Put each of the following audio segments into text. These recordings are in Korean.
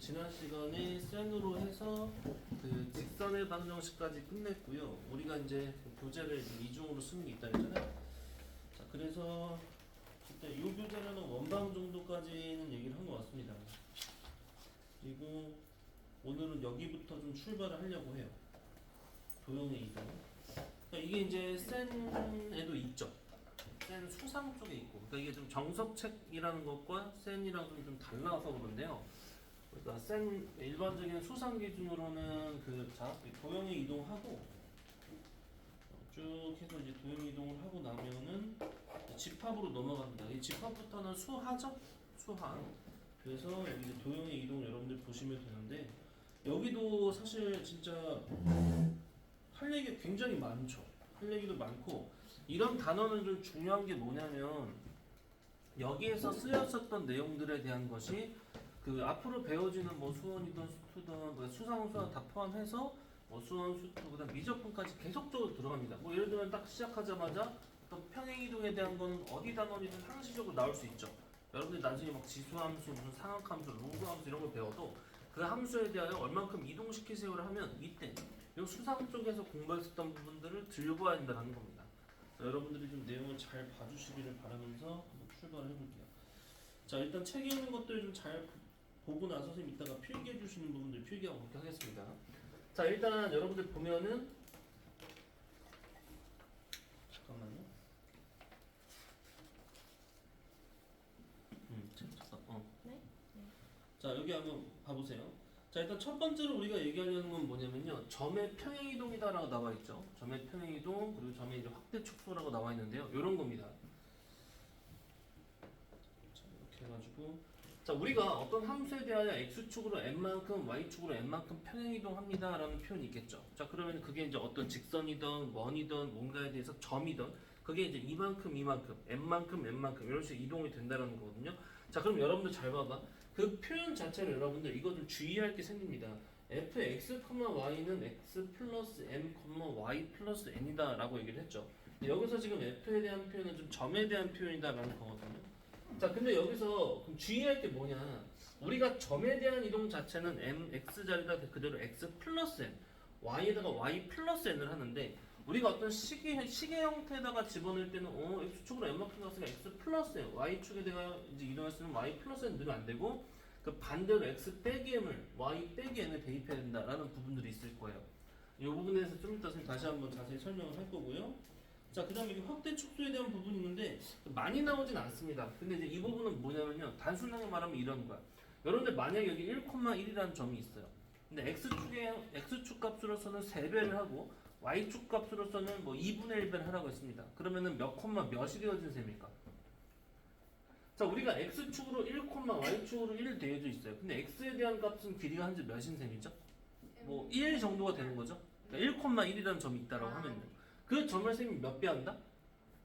지난 시간에 센으로 해서 그 직선의 방정식까지 끝냈고요. 우리가 이제 교재를 이중으로 쓰는 게 있다 했잖아요. 자, 그래서 일단 이 교재는 원방 정도까지는 얘기를 한 것 같습니다. 그리고 오늘은 여기부터 좀 출발을 하려고 해요. 도형의 이동. 그러니까 이게 이제 센에도 있죠. 센 수상 쪽에 있고, 그러니까 이게 좀 정석책이라는 것과 센이랑 좀 달라서 그런데요. 그러니까 센 일반적인 수상 기준으로는 도형의 이동하고 쭉 해서 이제 도형 이동을 하고 나면은 집합으로 넘어갑니다. 이 집합부터는 수하죠, 수하. 그래서 여기 이제 도형의 이동 여러분들 보시면 되는데 여기도 사실 진짜 할 얘기가 굉장히 많죠. 할 얘기도 많고 이런 단어는 좀 중요한 게 뭐냐면 여기에서 쓰였었던 내용들에 대한 것이 그 앞으로 배워지는 뭐 수원이든 수투든 뭐 수상수와 다 포함해서 뭐 수원, 수투, 그다음 미적분까지 계속적으로 들어갑니다. 뭐 예를 들면 딱 시작하자마자 또 평행이동에 대한 거는 어디 단원이든 상시적으로 나올 수 있죠. 여러분들이 나중에 막 지수함수, 무슨 상악함수, 로그함수 이런 걸 배워도 그 함수에 대하여 얼만큼 이동시키세요를 하면 이때 이 수상 쪽에서 공부했었던 부분들을 들고 와야 된다는 겁니다. 여러분들이 좀 내용을 잘 봐주시기를 바라면서 한번 출발을 해볼게요. 자, 일단 책에 있는 것들 좀 잘 보고 나서 선생님 이따가 필기해 주시는 부분들 필기하고 그렇게 하겠습니다. 자, 일단 여러분들 보면은 잠깐만요. 잠깐. 네? 네. 자, 여기 한번 봐보세요. 자, 일단 첫 번째로 우리가 얘기하려는 건 뭐냐면요. 점의 평행이동이다라고 나와 있죠. 점의 평행이동 그리고 점의 이제 확대 축소라고 나와 있는데요. 이런 겁니다. 자, 이렇게 해가지고 자, 우리가 어떤 함수에 대하여 x축으로 n만큼 y축으로 n만큼 평행이동합니다 라는 표현이 있겠죠. 자, 그러면 그게 이제 어떤 직선이든 원이든 뭔가에 대해서 점이든 그게 이제 이만큼 n만큼 이런 식으로 이동이 된다는 거거든요. 자, 그럼 여러분들 잘 봐봐. 그 표현 자체를 여러분들 이거 좀 주의할 게 생깁니다. fx, y는 x 플러스 m, y 플러스 n이다 라고 얘기를 했죠. 여기서 지금 f에 대한 표현은 좀 점에 대한 표현이다 라는 거거든요. 자, 근데 여기서 그럼 주의할 게 뭐냐? 우리가 점에 대한 이동 자체는 mx 자리다 그대로 x 플러스 n, y에다가 y 플러스 n을 하는데 우리가 어떤 시계 형태에다가 집어넣을 때는 x축으로 n만큼 갔으니까 x 플러스 n, y축에 대가 이제 이동했으면 y 플러스 n 넣으면 안 되고 그 반대로 x 빼기 m을 y 빼기 n을 대입해야 된다라는 부분들이 있을 거예요. 이 부분에 대해서 좀 이따 선생님 다시 한번 자세히 설명을 할 거고요. 자, 그 다음에 확대 축소에 대한 부분이 있는데 많이 나오진 않습니다. 근데 이제 이 부분은 뭐냐면요. 단순하게 말하면 이런 거야. 여러분들 만약에 여기 1,1이라는 점이 있어요. 근데 x축 값으로서는 3배를 하고 y축 값으로서는 뭐 2분의 1배를 하라고 했습니다. 그러면은 몇 콤마 몇이 되어진 셈입니까? 자, 우리가 x축으로 1, y축으로 1 되어져 있어요. 근데 x에 대한 값은 길이가 현재 몇인 셈이죠? 뭐 1 정도가 되는 거죠. 그러니까 1,1이라는 점이 있다라고 하면요. 그 점을 선생님이 몇 배 한다?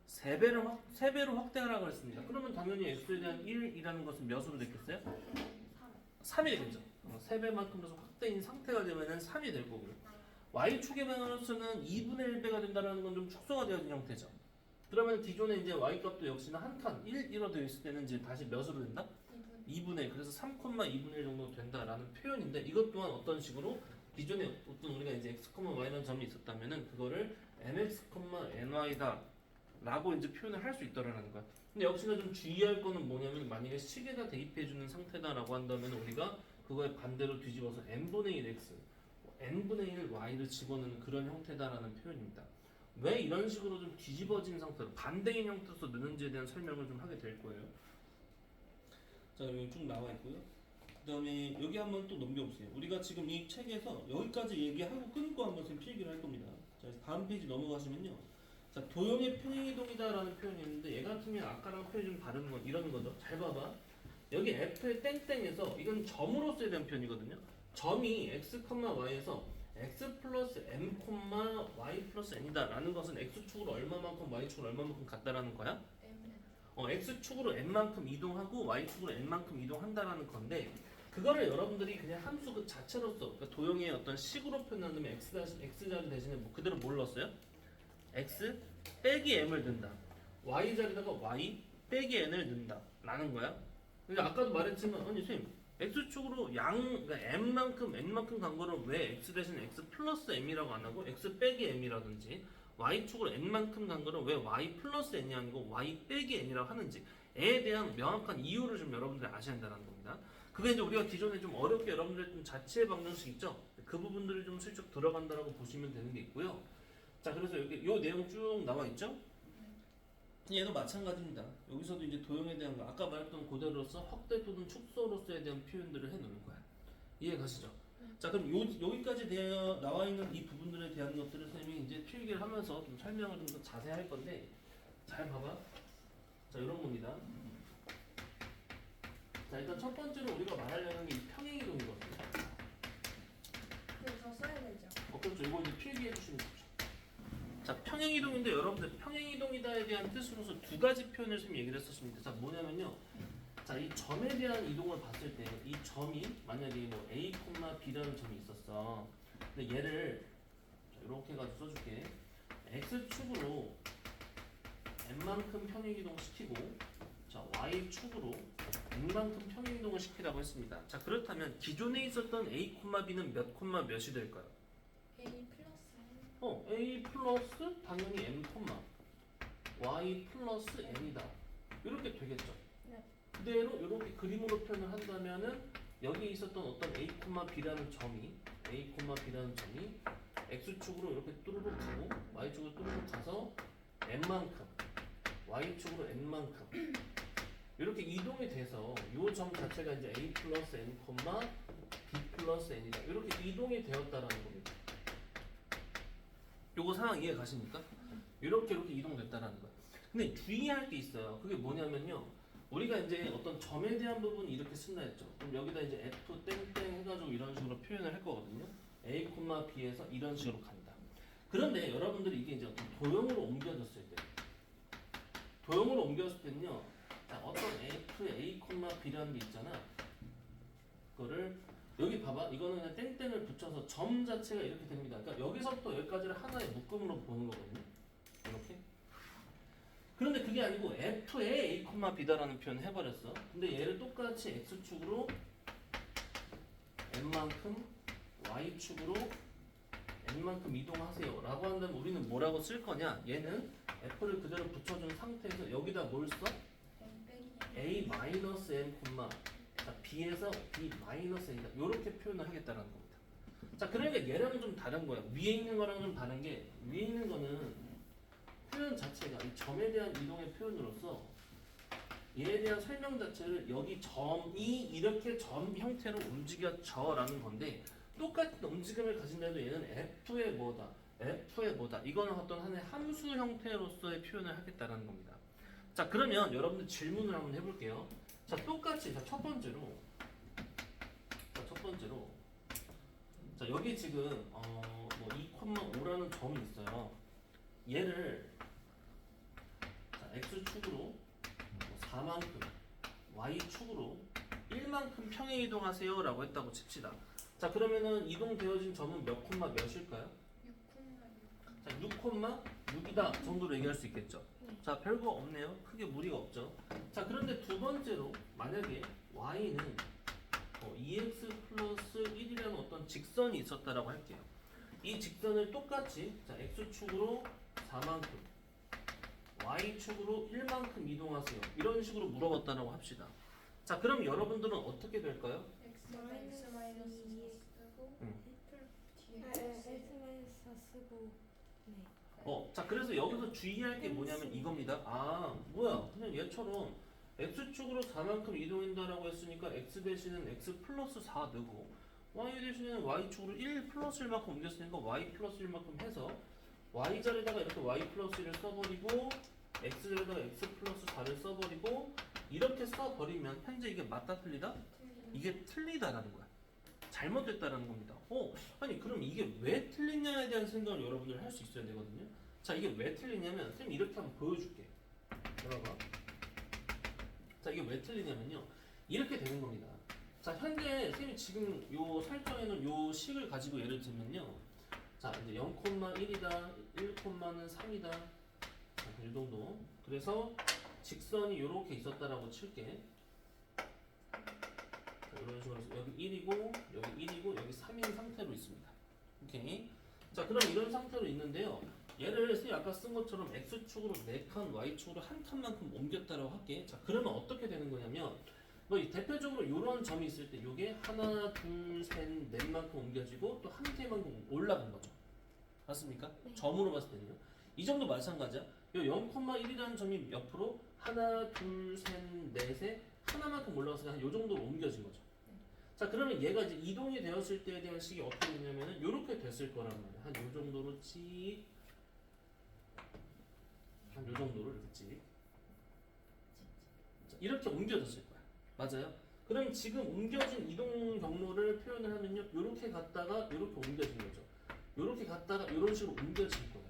3배로 확대하라고 했습니다. 그러면 당연히 x에 대한 1이라는 것은 몇으로 됐겠어요? 3이 되겠죠. 3배만큼 확대인 상태가 되면은 3이 될 거고요. y축의 방향으로서는 2분의 1배가 된다는 건 좀 축소가 되어진 형태죠. 그러면 기존에 이제 y 값도 역시나 한 칸 1로 되어 있을 때는 이제 다시 몇으로 된다? 2분의 1. 그래서 3,2분의 1 정도 된다라는 표현인데 이것 또한 어떤 식으로 기존에 어떤 우리가 이제 x, y라는 점이 있었다면은 그거를 mx, ny다 라고 이제 표현을 할 수 있다라는 거야. 근데 역시나 좀 주의할 거는 뭐냐면 만약에 식에다 대입해주는 상태다라고 한다면 우리가 그거에 반대로 뒤집어서 n분의 1 x, n분의 1 y를 집어넣는 그런 형태다라는 표현입니다. 왜 이런 식으로 좀 뒤집어진 상태로 반대인 형태로 넣는지에 대한 설명을 좀 하게 될 거예요. 자, 여기 쭉 나와 있고요. 그 다음에 여기 한번 또 넘겨보세요. 우리가 지금 이 책에서 여기까지 얘기하고 끊고 한번 지금 필기를 할 겁니다. 자, 다음 페이지 넘어가시면요. 자, 도형의 평행이동이다라는 표현이 있는데 얘 같으면 아까랑 표현이 좀 다른 건 이런 거죠. 잘 봐봐. 여기 f의 땡땡에서 이건 점으로서에 대한 표현이거든요. 점이 x, y에서 x 플러스 m, y 플러스 n이다 라는 것은 x축으로 얼마만큼 y축으로 얼마만큼 같다라는 거야? x축으로 n만큼 이동하고 y축으로 n만큼 이동한다라는 건데 그거를 여러분들이 그냥 함수 그 자체로서 그러니까 도형의 어떤 식으로 표현한다면 x자리 대신에 뭐 그대로 뭘 넣었어요? x 빼기 m을 넣는다. y 자리다가 y 빼기 n을 넣는다 라는 거야. 근데 아까도 말했지만 아니 선생님 x축으로 그러니까 n만큼 간 거를 왜 x 대신 x 플러스 m이라고 안 하고 x 빼기 m이라든지 y축으로 n만큼 간 거를 왜 y 플러스 n이 아니고 y 빼기 n이라고 하는지에 대한 명확한 이유를 좀 여러분들이 아셔야 한다는 겁니다. 그게 이제 우리가 기존에 좀 어렵게 여러분들 좀 자취의 방정식 있죠? 그 부분들이 좀 슬쩍 들어간다라고 보시면 되는 게 있고요. 자, 그래서 여기 요 내용 쭉 나와 있죠? 얘도 마찬가지입니다. 여기서도 이제 도형에 대한 거 아까 말했던 그대로서 확대 또는 축소로서에 대한 표현들을 해놓는 거야. 이해 가시죠? 자, 그럼 여기까지 나와 있는 이 부분들에 대한 것들을 선생님이 이제 필기를 하면서 좀 설명을 좀 더 자세히 할 건데 잘 봐봐. 자, 이런 겁니다. 자, 일단 첫 번째로 우리가 말하려는 게 이 평행이동이거든요. 그래서 써야 되죠. 그렇죠. 이거 이제 필기해 주시면 좋죠. 자, 평행이동인데 여러분들 평행이동이다에 대한 뜻으로서 두 가지 표현을 좀 얘기를 했었습니다. 자, 뭐냐면요. 자, 이 점에 대한 이동을 봤을 때 이 점이 만약에 뭐 A, B라는 점이 있었어. 근데 얘를 이렇게 해가지고 써줄게. X축으로 N만큼 평행이동 시키고 자, Y축으로 N만큼 평행이동을 시키라고 했습니다. 자, 그렇다면 기존에 있었던 A, B는 몇이 될까요? A 플러스 A 플러스 당연히 M, Y 플러스 N이다. 이렇게 되겠죠. 네. 그대로 이렇게 그림으로 표현을 한다면은 여기 있었던 어떤 A, B라는 점이 X축으로 이렇게 뚜루룩 가고 Y축으로 뚜루룩 가서 N만큼 Y축으로 N만큼 이렇게 이동이 돼서 이 점 자체가 이제 A 플러스 N, B 플러스 N이다. 이렇게 이동이 되었다라는 겁니다. 요거 상황 이해 가십니까? 이렇게 이동됐다라는 거예요. 근데 주의할 게 있어요. 그게 뭐냐면요. 우리가 이제 어떤 점에 대한 부분 이렇게 쓴다 했죠. 그럼 여기다 이제 F 땡땡 해가지고 이런 식으로 표현을 할 거거든요. A, B에서 이런 식으로 간다. 그런데 여러분들이 이게 이제 어떤 도형으로 옮겨졌을 때 도형으로 옮겼을 때는요. 자, 어떤 F, A, B라는 게 있잖아. 그거를 여기 봐봐. 이거는 그냥 땡땡을 붙여서 점 자체가 이렇게 됩니다. 그러니까 여기서부터 여기까지를 하나의 묶음으로 보는 거거든요. 이렇게. 그런데 그게 아니고 F에 A, B다라는 표현을 해버렸어. 근데 얘를 똑같이 X축으로 N만큼 Y축으로 N만큼 이동하세요 라고 한다면 우리는 뭐라고 쓸 거냐. 얘는 F를 그대로 붙여준 상태에서 여기다 뭘 써? M 빼기 A 마이너스 N, 자, B에서 B 마이너스 N이다. 이렇게 표현을 하겠다는 겁니다. 자, 그러니까 얘랑은 좀 다른 거야. 위에 있는 거랑은 좀 다른 게 위에 있는 거는 표현 자체가 이 점에 대한 이동의 표현으로서 얘에 대한 설명 자체를 여기 점이 이렇게 점 형태로 움직여져라는 건데 똑같은 움직임을 가진다도 얘는 F의 뭐다. 이거는 어떤 하나의 함수 형태로서의 표현을 하겠다라는 겁니다. 자, 그러면 여러분들 질문을 한번 해볼게요. 자, 똑같이 첫 번째로 자, 여기 지금 뭐 2,5라는 점이 있어요. 얘를 자, x축으로 4만큼 y축으로 1만큼 평행 이동하세요 라고 했다고 칩시다. 자, 그러면은 이동되어진 점은 몇일까요? 6,6 자, 6,6이다 정도로 얘기할 수 있겠죠. 자, 별거 없네요. 크게 무리가 없죠. 자, 그런데 두 번째로 만약에 y는 2x 플러스 1이라는 어떤 직선이 있었다라고 할게요. 이 직선을 똑같이 자, x축으로 4만큼 y축으로 1만큼 이동하세요. 이런 식으로 물어봤다라고 합시다. 자, 그럼 여러분들은 어떻게 될까요? X 마이너스 4 쓰고 응. 뒤에 쓰고 자, 그래서 여기서 주의할 게 뭐냐면 이겁니다. 아, 뭐야. 그냥 얘처럼 x축으로 4만큼 이동한다라고 했으니까 x 대신은 x 플러스 4 넣고 y 대신에는 y축으로 1 플러스 1만큼 옮겼으니까 y 플러스 1만큼 해서 y 자리에다가 이렇게 y 플러스 1을 써버리고 x 자리에다가 x 플러스 4를 써버리고 이렇게 써버리면 현재 이게 맞다 틀리다? 이게 틀리다라는 거야. 잘못됐다라는 겁니다. 아니 그럼 이게 왜 틀리냐에 대한 생각을 여러분들 할 수 있어야 되거든요. 자, 이게 왜 틀리냐면 쌤 이렇게 한번 보여줄게. 들어봐. 자, 이게 왜 틀리냐면요. 이렇게 되는 겁니다. 자, 현재 쌤이 지금 요 설정에는 요 식을 가지고 예를 들면요. 자, 이제 0,1이다, 1,는 3이다. 자, 이 정도. 그래서 직선이 요렇게 있었다라고 칠게. 자, 이런 식으로 해서 여기 1이고 여기 1이고 여기 3인 상태로 있습니다. 오케이. 자, 그럼 이런 상태로 있는데요. 얘를 선생님이 아까 쓴 것처럼 x축으로 4칸, y축으로 한 칸만큼 옮겼다라고 할게. 자, 그러면 어떻게 되는 거냐면 뭐 대표적으로 이런 점이 있을 때 이게 하나, 둘, 셋, 넷만큼 옮겨지고 또 한 개만큼 올라간 거죠. 맞습니까? 네. 점으로 봤을 때는요. 이 점도 마찬가지야. 요 0,1이라는 점이 옆으로 하나, 둘, 셋, 넷에 하나만큼 올라가서 요 정도로 옮겨진 거죠. 자, 그러면 얘가 이제 이동이 되었을 때에 대한 식이 어떻게 되냐면은 요렇게 됐을 거란 말이야. 한 요 정도로 찍, 한 요 정도로 이렇게 찍. 자, 이렇게 옮겨졌을 거야. 맞아요? 그럼 지금 옮겨진 이동 경로를 표현을 하면요. 요렇게 갔다가 요렇게 옮겨진 거죠. 요렇게 갔다가 이런 식으로 옮겨질 거야.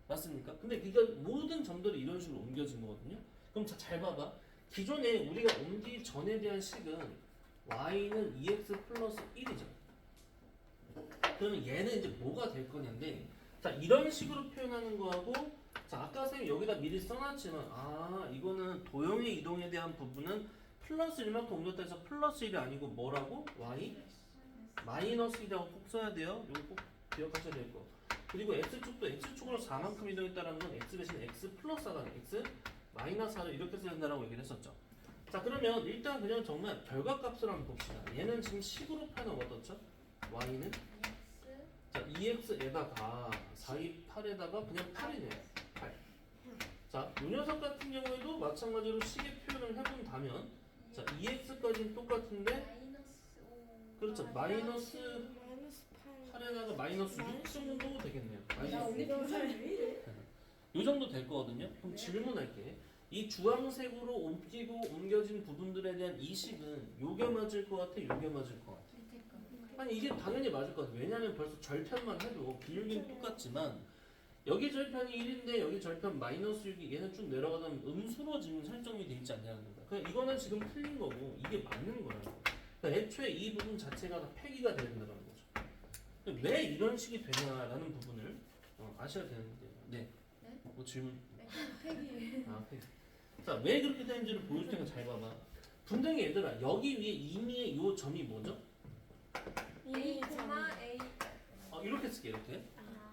맞습니까? 근데 이거 모든 점들이 이런 식으로 옮겨진 거거든요. 그럼 잘 봐봐. 기존에 우리가 옮기 전에 대한 식은 y는 2x 플러스 1이죠. 그러면 얘는 이제 뭐가 될 거냐인데, 자, 이런 식으로 표현하는 거하고, 자, 아까 선생님이 여기다 미리 써놨지만, 아, 이거는 도형의 이동에 대한 부분은 플러스 1만큼 옮겼다 해서 플러스 1이 아니고 뭐라고? y? 마이너스 1이라고 꼭 써야 돼요. 이거 꼭 기억하셔야 될 거. 그리고 x축도 x축으로 4만큼 이동했다는 건 x 대신 x 플러스 4가 아니라 x 마이너스 4를 이렇게 써야 된다고 얘기를 했었죠. 자, 그러면 일단 그냥 정말 결과값을 한번 봅시다. 얘는 지금 식으로 표현하면 어떻죠? y는 자 2x에다가 4, 2, 8에다가 그냥 8이네요. 8. 자, 이 녀석 같은 경우에도 마찬가지로 식의 표현을 해본다면 자 2x까지는 똑같은데 그렇죠. 마이너스 8에다가 마이너스 6 정도 되겠네요. 이 정도 될 거거든요. 그럼 질문할게. 이 주황색으로 옮기고 옮겨진 부분들에 대한 이 식은 요게 맞을 것 같아? 요게 맞을 것 같아? 아니 이게 당연히 맞을 것 같아. 왜냐면 벌써 절편만 해도 비율기는 똑같지만 여기 절편이 1인데 여기 절편 마이너스 6이 얘는 쭉 내려가면 음수로 지금 설정이 돼 있지 않냐는 거다. 그러니까 이거는 지금 틀린 거고 이게 맞는 거야. 그러니까 애초에 이 부분 자체가 다 폐기가 된다는 거죠. 왜 이런 식이 되냐라는 부분을 아셔야 되는데. 네. 뭐 질문? 팩이 아, 폐기. 자, 왜 그렇게 되는지를 보여줄 테니까 잘 봐봐. 분명히 얘들아 여기 위에 이미의 요 점이 뭐죠? A, A 이렇게 쓸게 이렇게.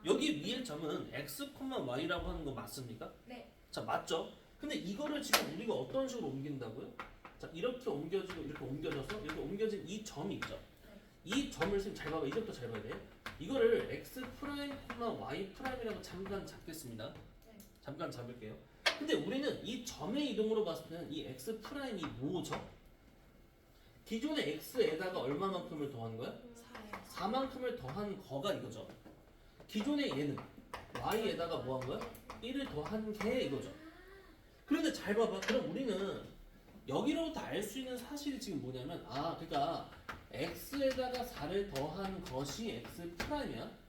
여기 위에 점은 x, y라고 하는 거 맞습니까? 네. 자, 맞죠? 근데 이거를 지금 우리가 어떤 식으로 옮긴다고요? 자, 이렇게 옮겨지고 이렇게 옮겨져서 이렇게 옮겨진 이 점이 있죠. 이 점을 지금 잘 봐봐. 이것도 잘 봐야 돼. 이거를 x 프라임, y 프라임이라고 잠깐 잡겠습니다. 잠깐 잡을게요. 근데 우리는 이 점의 이동으로 봤을 때는 이 x 프라임이 뭐죠? 기존의 x에다가 얼마만큼을 더한 거야? 4만큼을 더한 거가 이거죠. 기존의 얘는 y에다가 뭐 한 거야? 1을 더한 게 이거죠. 그런데 잘 봐봐. 그럼 우리는 여기로부터 알 수 있는 사실이 지금 뭐냐면 그러니까 x에다가 4를 더한 것이 x 프라임이야.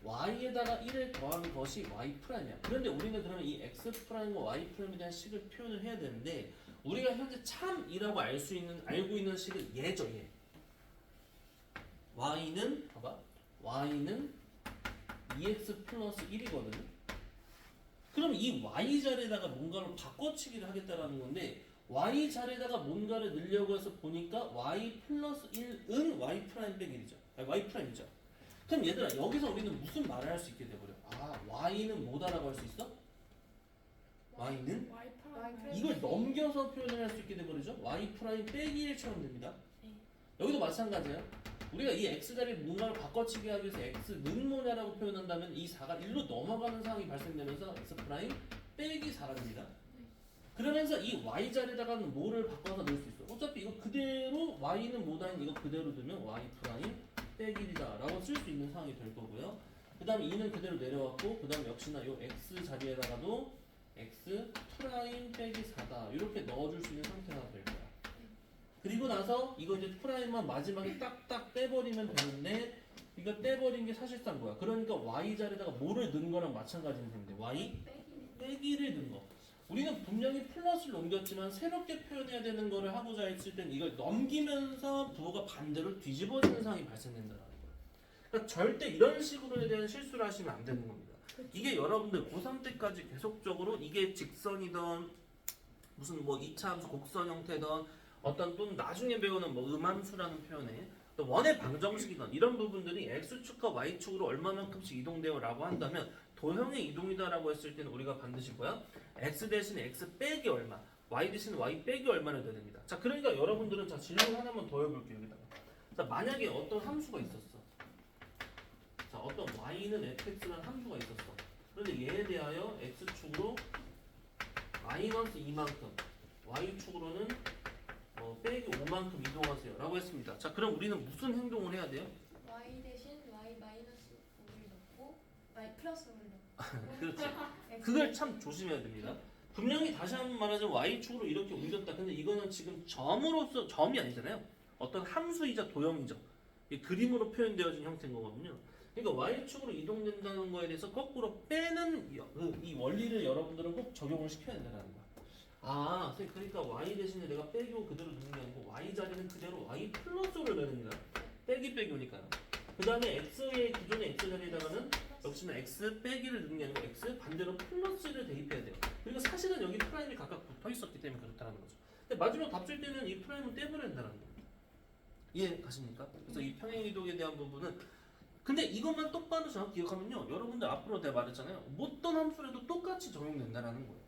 y에다가 1을 더한 것이 y 프라임이야. 그런데 우리는 그러면 이 x 프라임과 y 프라임에 대한 식을 표현을 해야 되는데 우리가 현재 참이라고 알고 있는 식은 얘죠, 얘. y는 봐봐. y는 2x 플러스 1이거든요. 그럼 이 y 자리에다가 뭔가를 바꿔치기를 하겠다라는 건데 y 자리에다가 뭔가를 넣으려고 해서 보니까 y 플러스 1은 y 프라임 빼기 1이죠. y 프라임이죠. 그럼 얘들아 여기서 우리는 무슨 말을 할 수 있게 돼버려? y는 뭐다라고 할 수 있어? y는 이걸 넘겨서 표현을 할 수 있게 돼버리죠. y 프라임 빼기 1처럼 됩니다. 여기도 마찬가지야. 우리가 이 x 자리에 뭔가를 바꿔치기 하기 위해서 x는 뭐냐라고 표현한다면 이 4가 1로 넘어가는 상황이 발생되면서 x 프라임 빼기 4가 됩니다. 그러면서 이 y 자리에다가는 뭐를 바꿔서 넣을 수 있어. 어차피 이거 그대로 y는 뭐다인 이거 그대로 두면 y 프라임 빼기 1이다 라고 쓸 수 있는 상황이 될 거고요. 그 다음에 2는 그대로 내려왔고 그 다음에 역시나 이 x 자리에다가도 x 프라임 빼기 4다 이렇게 넣어줄 수 있는 상태가 될 거야. 그리고 나서 이거 이제 프라임만 마지막에 딱딱 떼버리면 되는데 이거 떼버린 게 사실상 뭐야? 그러니까 y 자리에다가 뭐를 넣은 거랑 마찬가지인 셈인데 y 빼기를 넣은 거. 우리는 분명히 플러스를 옮겼지만 새롭게 표현해야 되는 거를 하고자 했을 땐 이걸 넘기면서 부호가 반대로 뒤집어지는 상황이 발생된다는 거예요. 그러니까 절대 이런 식으로에 대한 실수를 하시면 안 되는 겁니다. 이게 여러분들 고3 때까지 계속적으로 이게 직선이던 무슨 뭐 2차 함수 곡선 형태던 어떤 또 나중에 배우는 뭐 음함수라는 표현에 또 원의 방정식이든 이런 부분들이 x축과 y축으로 얼마만큼씩 이동돼요라고 한다면 도형의 이동이다라고 했을 때는 우리가 반드시 뭐야? x 대신에 x 빼기 얼마, y 대신에 y 빼기 얼마를 돼야 됩니다. 자, 그러니까 여러분들은 자 질문 하나만 더 해볼게요. 여기다가. 자, 만약에 어떤 함수가 있었어. 자, 어떤 y는 fx라는 함수가 있었어. 그런데 얘에 대하여 x축으로 마이너스 2만큼, y축으로는 빼기 5만큼 이동하세요 라고 했습니다. 자, 그럼 우리는 무슨 행동을 해야 돼요? y 대신 y 마이너스 5를 넣고 y 플러스 5를 넣고 그렇지. x 그걸 참 조심해야 됩니다. 분명히 다시 한번 말하자면 y축으로 이렇게 옮겼다. 근데 이거는 지금 점으로서 점이 아니잖아요. 어떤 함수이자 도형이죠. 이 그림으로 표현되어진 형태인 거거든요. 그러니까 y축으로 이동된다는 거에 대해서 거꾸로 빼는 이 원리를 여러분들은 꼭 적용을 시켜야 된다는 거야. 아, 그러니까 y 대신에 내가 빼기 5 그대로 넣는 게 아니고 y 자리는 그대로 y 플러스 5를 넣습니다. 빼기 빼기 오니까요. 그 다음에 x의 기존의 x 자리에다가는 역시나 x 빼기를 넣는 게 아니고 x 반대로 플러스를 대입해야 돼요. 그리고 사실은 여기 프라임이 각각 붙어 있었기 때문에 그렇다는 거죠. 근데 마지막 답 줄 때는 이 프라임은 떼버려야 된다는 거예요. 이해 가십니까? 그래서 이 평행이동에 대한 부분은 근데 이것만 똑바로 정확히 기억하면요, 여러분들 앞으로 내가 말했잖아요. 어떤 함수라도 똑같이 적용된다라는 거예요.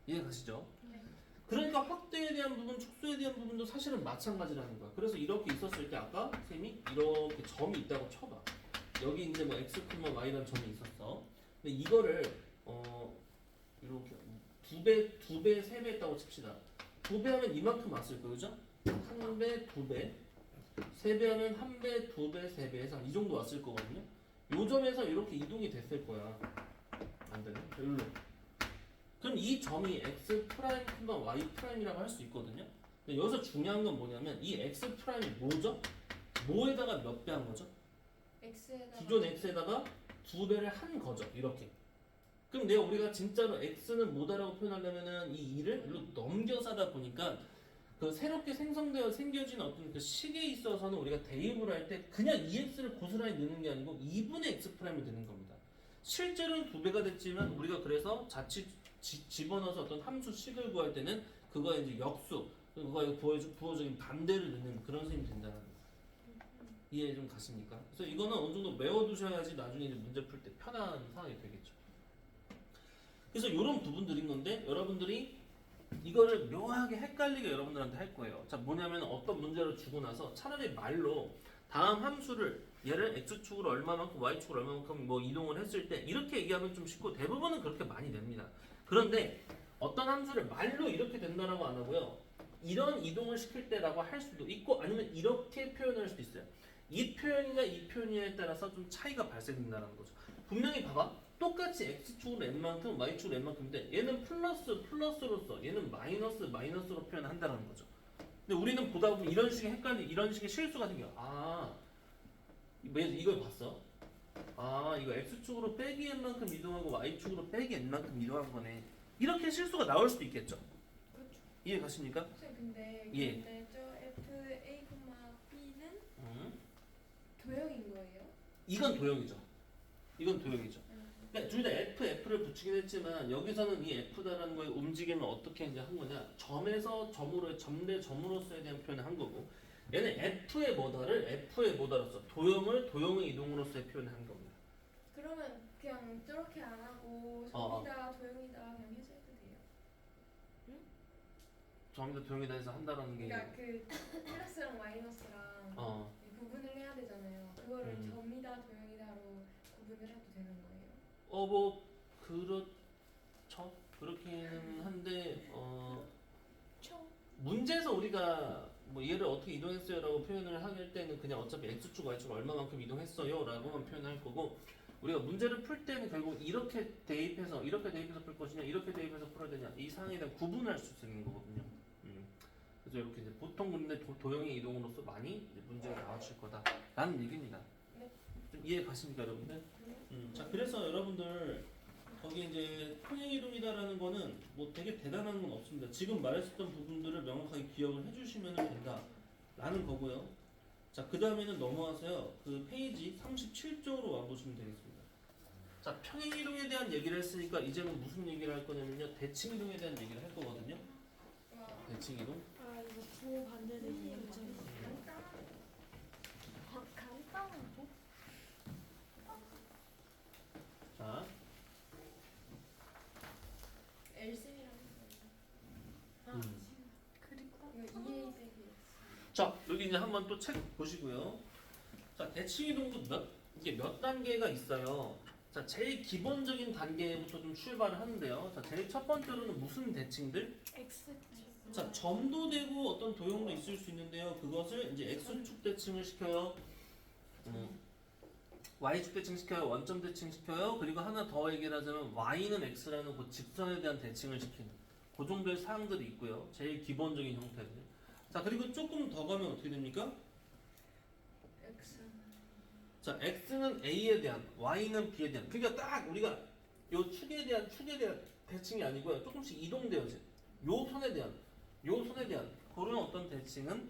이해 가시죠? 네. 그러니까 확대에 대한 부분, 축소에 대한 부분도 사실은 마찬가지라는 거야. 그래서 이렇게 있었을 때 아까 쌤이 이렇게 점이 있다고 쳐봐. 여기 이제 뭐 x, y라는 점이 있었어. 근데 이거를 이렇게 두 배, 세 배 했다고 칩시다. 2배 하면 이만큼 왔을 거예요, 그죠? 1배, 2배, 3배 하면 1배, 2배, 3배 해서 이 정도 왔을 거거든요. 요 점에서 이렇게 이동이 됐을 거야. 안 되네? 일로. 그럼 이 점이 x 프라임, y 프라임이라고 할 수 있거든요. 근데 여기서 중요한 건 뭐냐면 이 x 프라임이 뭐죠? 뭐에다가 몇 배 한 거죠? x에다가 기존 x에다가 2배를 한 거죠. 이렇게. 그럼 내가 우리가 진짜로 x는 뭐다라고 표현하려면은 이 2를 일로 넘겨서 하다 보니까 그 새롭게 생겨진 어떤 그 식에 있어서는 우리가 대입을 할 때 그냥 2x를 고스란히 넣는 게 아니고 2분의 x 프라임이 되는 겁니다. 실제로는 2배가 됐지만 우리가 그래서 자칫 집어넣어서 어떤 함수 식을 구할 때는 그거에 이제 역수, 그거에 부호적인 반대를 넣는 그런 셈이 된다는 거예요. 이해 좀 가십니까? 그래서 이거는 어느 정도 외워두셔야지 나중에 이제 문제 풀 때 편한 상황이 되겠죠. 그래서 이런 부분들인 건데 여러분들이 이거를 묘하게 헷갈리게 여러분들한테 할 거예요. 자, 뭐냐면 어떤 문제를 주고 나서 차라리 말로 다음 함수를 얘를 x축으로 얼마만큼 y축으로 얼마만큼 뭐 이동을 했을 때 이렇게 얘기하면 좀 쉽고 대부분은 그렇게 많이 냅니다. 그런데 어떤 함수를 말로 이렇게 된다라고 안 하고요. 이런 이동을 시킬 때라고 할 수도 있고 아니면 이렇게 표현할 수도 있어요. 이 표현이나 이 표현에 따라서 좀 차이가 발생된다는 거죠. 분명히 봐봐. 똑같이 x축으로 n만큼 y축으로 n만큼인데 얘는 플러스로서 얘는 마이너스로 표현한다는 거죠. 근데 우리는 보다 보면 이런 식의 이런 식의 실수가 생겨. 아, 이걸 봤어? 아, 이거 x축으로 빼기 n만큼 이동하고 y축으로 빼기 n만큼 이동한 거네. 이렇게 실수가 나올 수도 있겠죠. 그렇죠. 이해 가십니까? 선생님 근데 예. 근데 저 f a, b는 도형인 거예요? 이건 도형이죠. 이건 도형이죠. 그러니까 둘 다 f를 붙이긴 했지만 여기서는 이 f다라는 거의 움직임을 어떻게 이제 한 거냐? 점에서 점으로 점 대 점으로서에 대한 표현을 한 거고 얘는 f의 뭐다로서 도형의 이동으로서의 표현을 한 겁니다. 그러면 그냥 저렇게 안 하고 점이다 도형이다 그냥 해서 해도 돼요? 점이다 도형이다 해서 한다라는 게 그러니까 그 플러스랑 마이너스랑 구분을 해야 되잖아요. 그거를 점이다 도형이다로 구분을 해도 되는 거예요? 뭐 그렇죠. 그렇기는 한데 문제에서 우리가 뭐 얘를 어떻게 이동했어요라고 표현을 할 때는 그냥 어차피 x축, y축 얼마만큼 이동했어요라고만 표현할 거고 우리가 문제를 풀 때는 결국 이렇게 대입해서 풀 것이냐 이렇게 대입해서 풀어야 되냐 이 사항에 대한 구분을 할 수 있는 거거든요. 그래서 이렇게 이제 보통 근데 도형의 이동으로서 많이 이제 문제가 나와질 거다라는 얘기입니다. 네. 좀 이해 가십니까 여러분들? 자, 그래서 여러분들 거기 이제 평행이동이다라는 거는 뭐 되게 대단한 건 없습니다. 지금 말했었던 부분들을 명확하게 기억을 해주시면 된다라는 거고요. 자, 그 다음에는 넘어와서요. 그 페이지 37쪽으로 와보시면 되겠습니다. 자, 평행이동에 대한 얘기를 했으니까 이제는 무슨 얘기를 할 거냐면요. 대칭이동에 대한 얘기를 할 거거든요. 대칭이동. 아 이거 주어 반대되는 문제는 간단하죠? 자, L3라는 음. 거예요. 이거 2A 빼기 X. 자 여기 이제 한번 또 책 보시고요. 자 대칭 이동도 이게 몇 단계가 있어요. 자 제일 기본적인 단계부터 좀 출발을 하는데요. 자 제일 첫 번째로는 무슨 대칭들? X 자 점도 되고 어떤 도형도 있을 수 있는데요. 그것을 이제 x축 대칭을 시켜요. y축 대칭 시켜요. 원점 대칭 시켜요. 그리고 하나 더 얘기를 하자면 y는 x라는 그 직선에 대한 대칭을 시키는 그 정도의 사항들이 있고요. 제일 기본적인 형태들. 자 그리고 조금 더 가면 어떻게 됩니까? X. 자 x는 a에 대한 y는 b에 대한 그러니까 딱 우리가 요 축에 대한 대칭이 아니고요. 조금씩 이동되어져. 요 선에 대한 그런 어떤 대칭은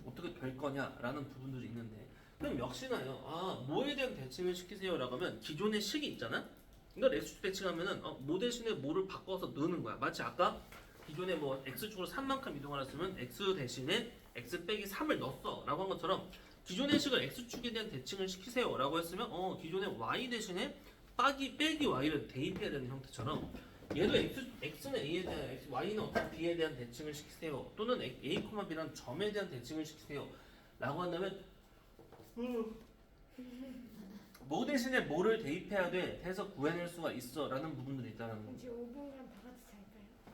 어떻게 될 거냐라는 부분들이 있는데 그럼 역시나요. 아 뭐에 대한 대칭을 시키세요라고 하면 기존의 식이 있잖아. 이걸 x축 대칭하면은 뭐 대신에 뭐를 바꿔서 넣는 거야. 마치 아까 기존에 뭐 x축으로 3만큼 이동을 했으면 x 대신에 x 빼기 3을 넣었어라고 한 것처럼 기존의 식을 x축에 대한 대칭을 시키세요라고 했으면 기존의 y 대신에 빼기 y를 대입해야 되는 형태처럼 얘도 x는 a에 대한 y는 어떤 b에 대한 대칭을 시키세요. 또는 a, b라는 점에 대한 대칭을 시키세요라고 한다면 뭐 대신에 뭐를 대입해야 돼 해서 구해낼 수가 있어라는 부분들이 있다는 거. 이제 5분간 다 같이 잘까요?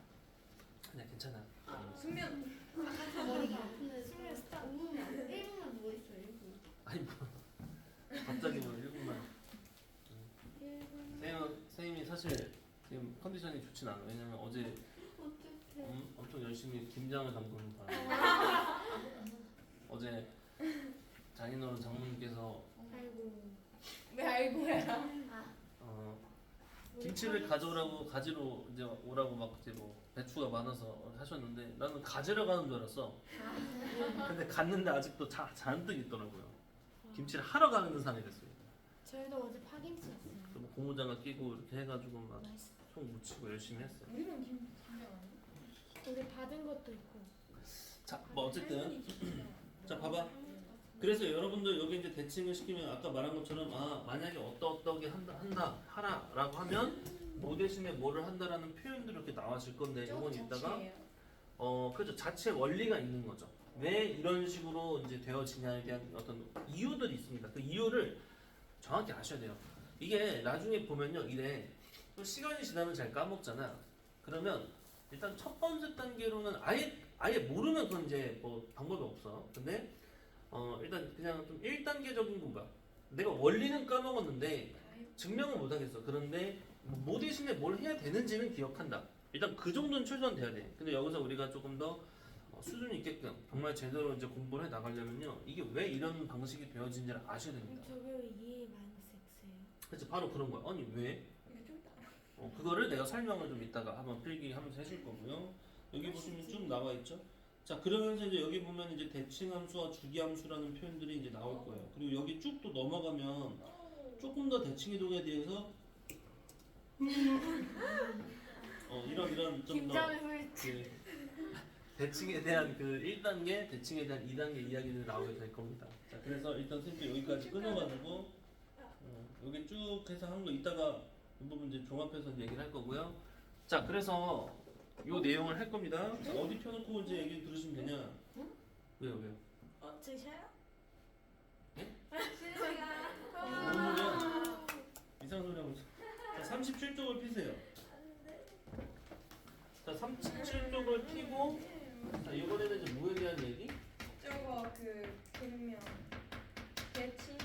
그냥 괜찮아. 수면. 머리가 아픈데 수면 스타 5분만 1분만 누워있어요 1분. 아니 뭐 갑자기 뭐 1분만. 선생님이 사실 지금 컨디션이 좋진 않아. 왜냐면 어제 어떡해. 엄청 열심히 김장을 담그는 바람에 어제 장인어른 장모님께서 아이고 왜 알고야? 김치를 가지러 이제 오라고 막 이제 뭐 배추가 많아서 하셨는데 나는 가지러 가는 줄 알았어. 근데 갔는데 아직도 잔뜩 있더라고요. 김치를 하러 가는 상이 됐어요. 저희도 어제 파김치였어요. 뭐 고무장갑 끼고 이렇게 해가지고 막 맛있어. 총 묻히고 열심히 했어요. 우리는 김장 아니야? 우리 받은 것도 있고. 자, 뭐 어쨌든 자 봐봐. 그래서 여러분들 여기 이제 대칭을 시키면 아까 말한 것처럼 만약에 어떻게 하라라고 하면 뭐 대신에 뭐를 한다라는 표현들이 이렇게 나와질 건데 이건 이따가 그죠 자체 원리가 있는 거죠. 왜 이런 식으로 이제 되어지냐에 대한 어떤 이유들이 있습니다. 그 이유를 정확히 아셔야 돼요. 이게 나중에 보면요 이래 또 시간이 지나면 잘 까먹잖아. 그러면 일단 첫 번째 단계로는 아예 모르면 그건 이제 뭐 방법이 없어. 근데 일단 그냥 좀 1단계적인 건가? 내가 원리는 까먹었는데 증명은 못하겠어. 그런데 뭐 대신에 뭘 해야 되는지는 기억한다. 일단 그 정도는 최소한 돼야 돼. 근데 여기서 우리가 조금 더 수준이 있게끔 정말 제대로 이제 공부를 해 나가려면요. 이게 왜 이런 방식이 되어진지를 아셔야 됩니다. 저게 왜 2A 마이너스 X예요? 그래서 바로 그런 거야. 아니 왜? 이게 좀 있다. 그거를 내가 설명을 좀 이따가 한번 필기하면서 해줄 거고요. 여기 보시면 쭉 나와 있죠. 자 그러면서 이제 여기 보면 이제 대칭함수와 주기함수라는 표현들이 이제 나올 거예요. 그리고 여기 쭉 또 넘어가면 조금 더 대칭 이동에 대해서 이런 좀 더 그 대칭에 대한 그 1단계, 대칭에 대한 2단계 이야기들이 나오게 될 겁니다. 자 그래서 일단 선생님 여기까지 끊어가지고 여기 쭉 해서 한 거 이따가 이 부분 이제 종합해서 이제 얘기를 할 거고요. 자 그래서 요 내용을 할 겁니다. 자, 어디 펴놓고 이제 얘기 들으시면 되냐? 왜요? 드셔요? 쉬는 시간. 뭔 소리야? 이상한 소리 하고 있어. 자 37쪽을 피세요. 자 37쪽을 피고 자 이번에는 이제 뭐에 대한 얘기? 저거 그 그러면 대칭.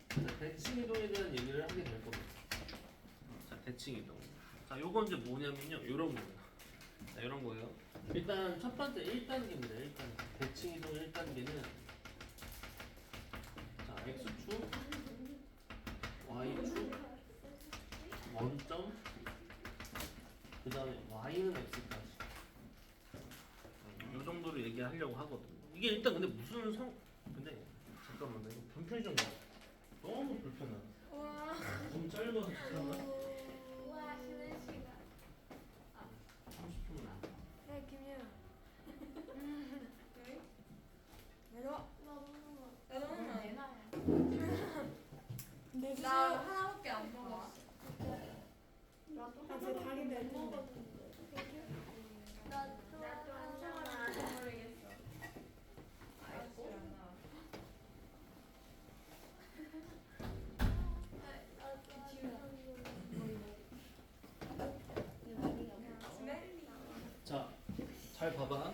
자, 대칭 이동에 대한 얘기를 하게 될 겁니다. 자 대칭 이동. 자 요건 이제 뭐냐면요. 요런 거예요. 자 이런 거예요. 일단 첫 번째 1단계입니다. 1단계. 대칭 이동 1단계는 자 x축, y축, 원점, 그 다음에 y는 x까지. 이 정도로 얘기하려고 하거든요. 이게 일단 근데 근데 잠깐만 나 이거 불편이 좀 봐. 너무 불편해. 와. 너무 짧아서 잠깐만. 와 쉬는 시간. 30분만. 네 김유야. 잘 봐봐.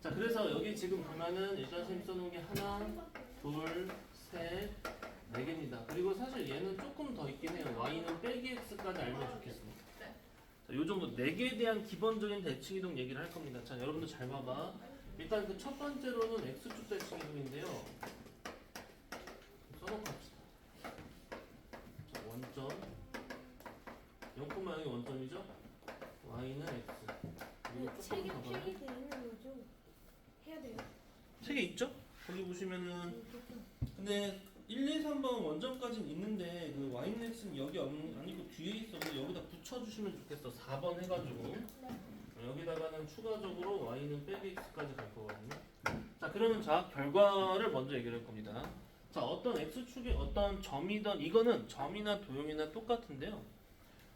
자, 그래서 여기 지금 보면은 일단 쌤 써놓은 게 하나, 둘, 셋, 네 개입니다. 그리고 사실 얘는 조금 더 있긴 해요. y는 빼기 x까지 알면 좋겠습니다. 자, 요 정도 네 개에 대한 기본적인 대칭 이동 얘기를 할 겁니다. 자, 여러분들 잘 봐봐. 일단 그 첫 번째로는 x축 대칭 이동인데요. 써놓고 합시다. 자, 원점 0,0이 원점이죠? y는 x. 그리고 책에 조금 더 가면 필이 되는 거죠? 해야 돼요. 책에 있죠? 거기 보시면은 근데 1, 2, 3번 원점까지는 있는데 그 y는 x는 여기 아니고 뒤에 있어. 근데 여기다 붙여주시면 좋겠어. 4번 해가지고 여기다가는 추가적으로 y는 빼기 x까지 갈 거거든요. 자, 그러면 자 결과를 먼저 얘기를 할 겁니다. 자, 어떤 x축에 어떤 점이든 이거는 점이나 도형이나 똑같은데요.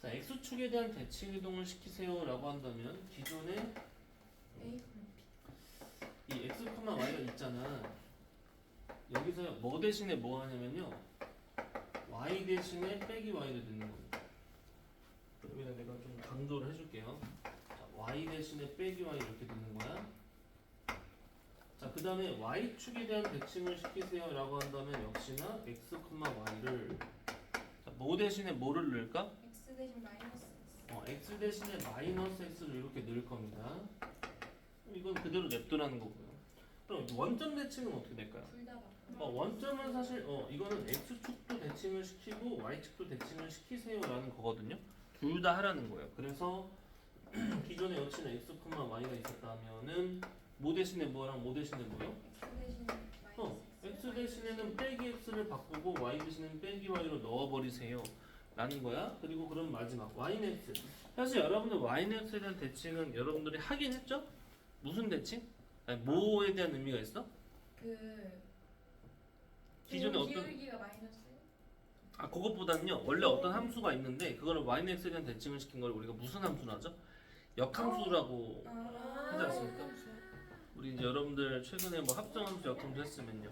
자, x축에 대한 대칭 이동을 시키세요라고 한다면 기존에 A 이 x, y가 있잖아. 여기서 뭐 대신에 뭐 하냐면요. y 대신에 빼기 y를 넣는 겁니다. 여기다 내가 좀 강조를 해줄게요. 자, y 대신에 빼기 y 이렇게 넣는 거야. 자, 그 다음에 y축에 대한 대칭을 시키세요라고 한다면 역시나 x, y를 자, 뭐 대신에 뭐를 넣을까? X 대신 마이너스 X. x 대신에 마이너스 x를 이렇게 넣을 겁니다. 이건 그대로 냅두라는 거고요. 그럼 원점 대칭은 어떻게 될까요? 둘다 바꿔. 원점은 사실 이거는 x축도 대칭을 시키고 y축도 대칭을 시키세요라는 거거든요. 둘 다 하라는 거예요. 그래서 기존에 여친에 x, y가 있었다면은 뭐 대신에 뭐랑 뭐 대신에 뭐요? X 대신 마이너스 X. x 대신에는 빼기 x를 바꾸고 y 대신에는 빼기 y로 넣어버리세요 라는 거야. 그리고 그럼 마지막 y는 x. 사실 여러분들 y는 x에 대한 대칭은 여러분들이 하긴 했죠? 무슨 대칭? 아니, 뭐에 대한 의미가 있어? 그 기존에 어떤 기울기가 마이너스. 그것보다는요. 원래 어떤 함수가 있는데 그거를 y는 x에 대한 대칭을 시킨 걸 우리가 무슨 함수로 하죠? 역함수라고 하지 않습니까? 우리 이제 여러분들 최근에 뭐 합성함수, 역함수 했으면요.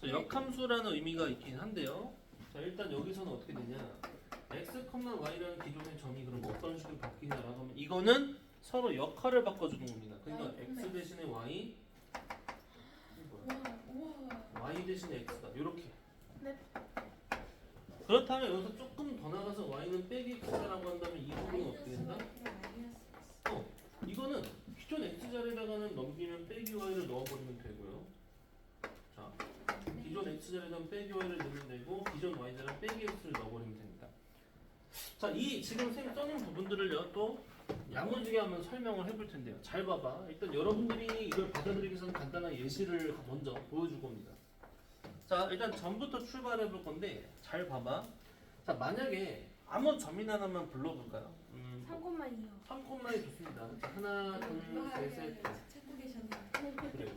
그래서 역함수라는 의미가 있긴 한데요. 자, 일단 여기서는 어떻게 되냐? x, y라는 기존의 점이 그럼 어떤 식으로 바뀌냐라고 하면 이거는 서로 역할을 바꿔주는 겁니다. 그러니까 x 대신에 y, 우와. y 대신에 x다. 이렇게. 네. 그렇다면 여기서 조금 더 나가서 y는 빼기 x라고 한다면 이 부분은 어떻게 된다? 이거는 기존 x 자리에다가는 넘기면 빼기 y를 넣어버리면 되고요. 자, 기존 x 자리에다가 빼기 y를 넣으면 되고 기존 y 자리에 빼기 x를 넣어버리면 됩니다. 자, 이 지금 쌤 써놓은 부분들을요 또 야무지게 한번 설명을 해볼 텐데요. 잘 봐봐. 일단 여러분들이 이걸 받아들이기 위해서는 간단한 예시를 먼저 보여줄 겁니다. 자, 일단 점부터 출발해 볼 건데 잘 봐봐. 자, 만약에 아무 점이나 하나만 불러볼까요? 3,2요. 3콤마이 좋습니다. 자, 하나, 둘, 셋, 셋. 찾고 계셨네요. 그래요.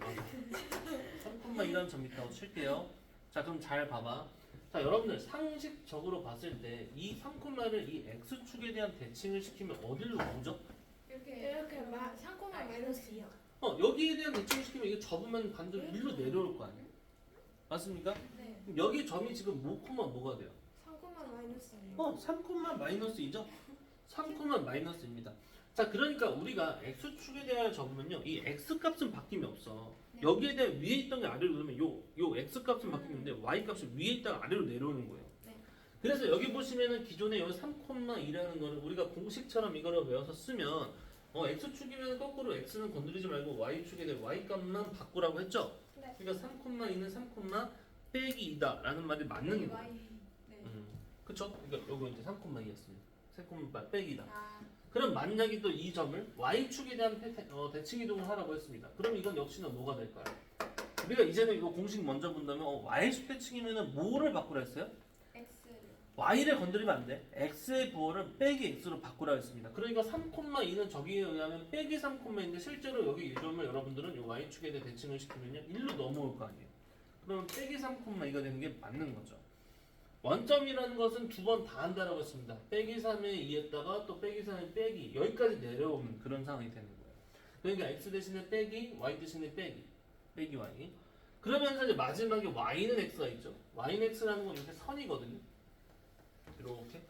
3콤마이라는 점이 있다고 칠게요. 자, 그럼 잘 봐봐. 자, 여러분들 상식적으로 봤을 때 이 3콤마를 이 x축에 대한 대칭을 시키면 어디로 오죠? 이렇게 3,- 마이너스 2요. 여기에 대한 대칭을 시키면 이거 접으면 반대로 일로 내려올 거 아니에요? 맞습니까? 네. 그럼 여기 점이 지금 뭐 콤마 뭐가 돼요? 3,- 마이너스 2요. 3콤마 마이너스 2죠? 3콤마 마이너스입니다. 자, 그러니까 우리가 x축에 대하여 적으면요. 이 x값은 바뀜이 없어. 네. 여기에 대해 위에 있던 게 아래로 오르면 요 x값은 바뀌는데 y값이 위에 있다가 아래로 내려오는 거예요. 네. 그래서 여기 보시면은 기존에 여기 3,2라는 거를 우리가 공식처럼 이거를 외워서 쓰면 x축이면 거꾸로 x는 건드리지 말고 y축에 대해 y값만 바꾸라고 했죠? 네. 그러니까 3,2는 3, 빼기 2다라는 말이 맞는 거예요. Y. 네. 그쵸? 그러니까 요거 이제 3,2였습니다. 3, 빼기다. 아, 그럼 만약에 또 이 점을 y축에 대한 대칭 이동을 하라고 했습니다. 그럼 이건 역시나 뭐가 될까요? 우리가 이제는 이거 공식 먼저 본다면 y축 대칭이면은 뭐를 바꾸라 했어요? X를. y를 건드리면 안 돼. x의 부호를 빼기 x로 바꾸라 했습니다. 그러니까 3,2는 저기에 의하면 빼기 3,2인데 실제로 여기 이 점을 여러분들은 이 y축에 대해 대칭을 시키면요 1로 넘어올 거 아니에요. 그러면 빼기 3,2가 되는 게 맞는 거죠. 원점이라는 것은 두 번 다 한다라고 했습니다. 빼기 3에 2했다가 또 빼기 3에 빼기 여기까지 내려오는 그런 상황이 되는 거예요. 그러니까 x 대신에 빼기, y 대신에 빼기, 빼기 y. 그러면서 이제 마지막에 y는 x가 있죠. y는 x라는 건 이렇게 선이거든요. 이렇게.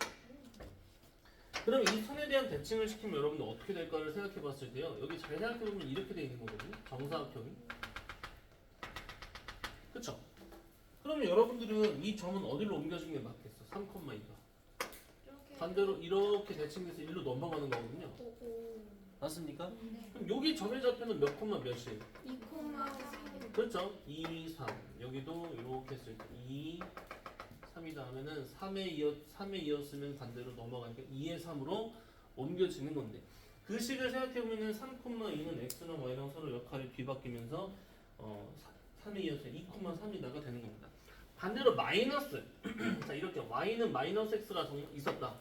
그럼 이 선에 대한 대칭을 시키면 여러분들 어떻게 될까를 생각해 봤을 때요. 여기 잘 생각해 보면 이렇게 돼 있는 거거든요. 정사각형이. 그쵸? 그러면 여러분들은 이 점은 어디로 옮겨주는 게 맞겠어? 3,2가. 이렇게 반대로 이렇게 대칭돼서 1로 넘어가는 거거든요. 오. 맞습니까? 네. 그럼 여기 점의 좌표는 몇 콤마 몇이에요? 2,4 그렇죠? 2, 3. 여기도 이렇게 했을 때 2, 3이다 하면은 3에 이었으면 반대로 넘어가니까 2에 3으로 옮겨지는 건데 그 식을 생각해보면은 3,2는 x랑 y랑 서로 역할이 뒤바뀌면서 3에 이어서 2,3이다가 되는 겁니다. 반대로 마이너스 자 이렇게 y는 마이너스 x가 있었다.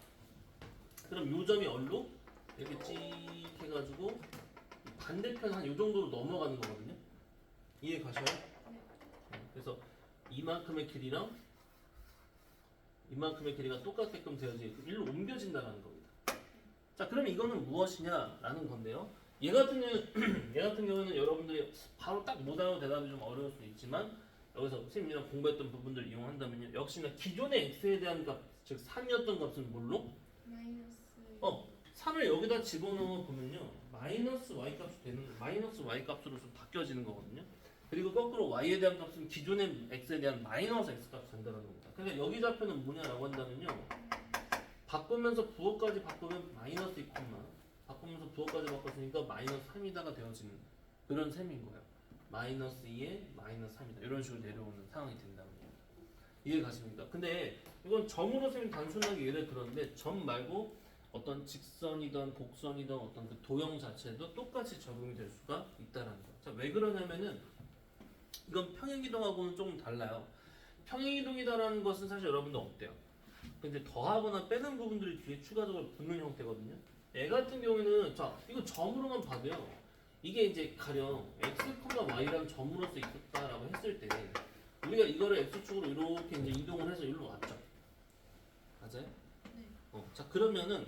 그럼 요 점이 얼로? 이렇게 찍 해가지고 반대편 한 요 정도로 넘어가는 거거든요. 이해 가셔요? 그래서 이만큼의 길이랑 이만큼의 길이가 똑같게끔 되어지 일로 옮겨진다는 겁니다. 자, 그러면 이거는 무엇이냐라는 건데요. 얘 같은 경우는 여러분들이 바로 딱 못 알아도 대답이 좀 어려울 수 있지만 여기서 선생님이랑 공부했던 부분들을 이용한다면요. 역시나 기존의 x에 대한 값, 즉 3이었던 값은 뭘로? 마이너스 3을 여기다 집어넣어 보면요. 마이너스 y 값이 되는 마이너스 y 값으로 좀 바뀌어지는 거거든요. 그리고 거꾸로 y에 대한 값은 기존의 x에 대한 마이너스 x 값이 된다는 겁니다. 그러니까 여기 좌표는 뭐냐라고 한다면요. 바꾸면서 부호까지 바꾸면 마이너스 2, 바꾸면서 부호까지 바꿨으니까 마이너스 3이다가 되어지는 그런 셈인 거예요. 마이너스 2에 마이너스 3이다. 이런 식으로 내려오는 상황이 된다는 거예요. 이해 가십니까? 근데 이건 점으로 선생님 단순하게 예를 들었는데 점 말고 어떤 직선이든 곡선이든 어떤 그 도형 자체도 똑같이 적용이 될 수가 있다라는 거예요. 자, 왜 그러냐면은 이건 평행이동하고는 조금 달라요. 평행이동이다라는 것은 사실 여러분들 어때요? 근데 더하거나 빼는 부분들이 뒤에 추가적으로 붙는 형태거든요. 얘 같은 경우에는 자 이거 점으로만 봐도요. 이게 이제 가령 x, y랑 점으로서 있었다라고 했을 때 우리가 이거를 x축으로 이렇게 이제 이동을 해서 여기로 왔죠. 맞아요? 네. 자 그러면은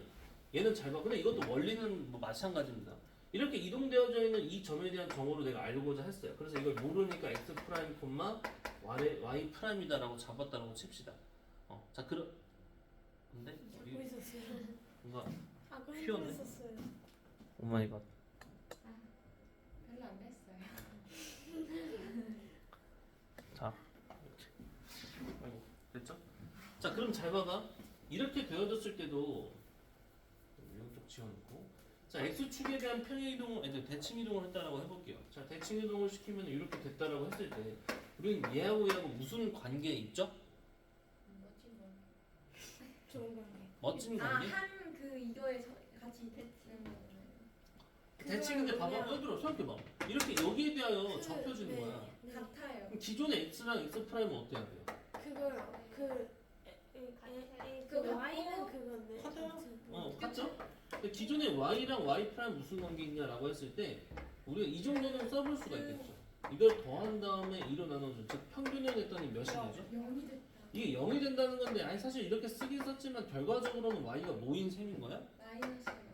얘는 잘 봐. 근데 이것도 원리는 뭐 마찬가지입니다. 이렇게 이동되어져 있는 이 점에 대한 정보를 내가 알고자 했어요. 그래서 이걸 모르니까 x 프라임 콤마 y 프라임이다라고 잡았다라고 칩시다. 자 그럼 근데 잡고 있었어요. 뭔가 아까 휘었네. 했었어요. 오마이갓. 별로 안 됐어요. 자 아이고 됐죠? 자 그럼 잘 봐봐. 이렇게 되어졌을 때도 이쪽 지워놓고 자 x축에 대한 평행이동을 이제 대칭이동을 했다라고 해볼게요. 자 대칭이동을 시키면 이렇게 됐다라고 했을 때 우리는 얘하고 얘하고 무슨 관계에 있죠? 멋진 거. 좋은 관계. 멋진 관계? 아한 그 이거에 같이 대치는 거잖아요. 대칭인데 봐봐. 그거는 얘들아 생각해봐. 이렇게 여기에 대하여 그, 접혀지는 네. 거야. 네. 같아요. 그럼 기존의 x랑 x 프라임은 어때야 돼요? 그거요. 그 그거 Y는 그건데. 같아요. 같죠? 근데 기존의 y랑 y 프라임 무슨 관계 있냐라고 했을 때 우리가 이 정도는 써볼 수가 있겠죠. 이걸 더한 다음에 2로 나눠줘. 즉 평균을 했더니 몇이 되죠? 0이 됐다. 이게 0이 된다는 건데 아니 사실 이렇게 쓰긴 썼지만 결과적으로는 y가 뭐인 셈인 거야?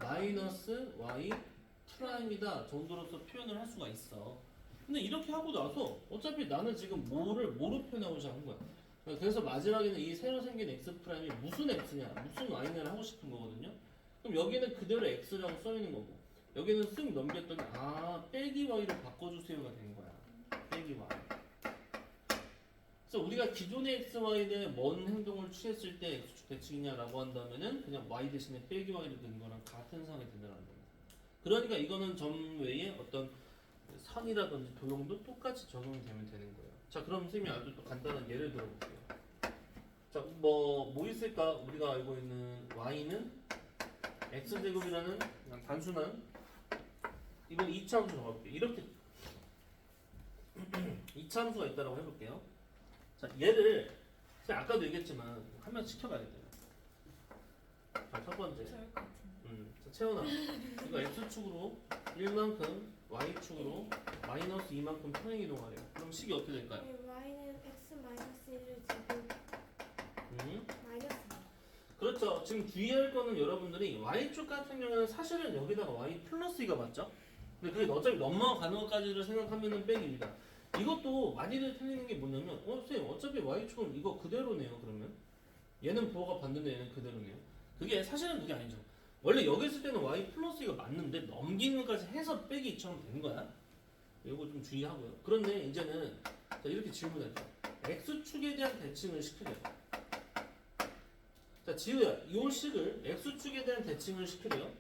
마이너스 y 프라임이다 정도로서 표현을 할 수가 있어. 근데 이렇게 하고 나서 어차피 나는 지금 뭐로 표현하고자 하는 거야. 그래서 마지막에는 이 새로 생긴 x 프라임이 무슨 x냐, 무슨 y냐를 하고 싶은 거거든요. 그럼 여기는 그대로 x라고 써 있는 거고 여기는 쓱 넘겼더니 빼기 y로 바꿔주세요가 된 거야. 빼기 y. 그래서 우리가 기존의 x, y에 뭔 행동을 취했을 때 x축 대칭이냐라고 한다면은 그냥 y 대신에 빼기 y로 된 거랑 같은 상황이 된다는 겁니다. 그러니까 이거는 점 외에 어떤 선이라든지 도형도 똑같이 적용이 되면 되는 거예요. 자, 그럼 선생님이 아주 또 간단한 예를 들어볼게요. 자, 뭐 있을까? 우리가 알고 있는 y는 x제곱이라는 그냥 단순한 이건 2차함수 적어볼게요. 이렇게 2차함수가 있다고 해볼게요. 자, 얘를 제가 아까도 얘기했지만 한 명 시켜봐야겠다. 자, 첫 번째. 자, 채원아. 이거 x축으로 1만큼, y축으로 마이너스 2만큼 평행이동하래요. 그럼 식이 어떻게 될까요? Y는 x 마이너스 1을 지금 마이너스. 그렇죠. 지금 주의할 거는 여러분들이 y축 같은 경우는 사실은 여기다가 y 플러스 2가 맞죠? 근데 그게 어차피 넘어가는 것까지를 생각하면은 빼기입니다. 이것도 많이들 틀리는 게 뭐냐면 선생님 어차피 y축은 이거 그대로네요. 그러면 얘는 부호가 봤는데 얘는 그대로네요. 그게 사실은 그게 아니죠. 원래 여기 있을 때는 y 플러스 이거 맞는데 넘기는 것까지 해서 빼기 2처럼 되는 거야. 이거 좀 주의하고요. 그런데 이제는 자, 이렇게 질문했죠. x축에 대한 대칭을 시키래요. 자, 지우야, 이 식을 x축에 대한 대칭을 시키래요.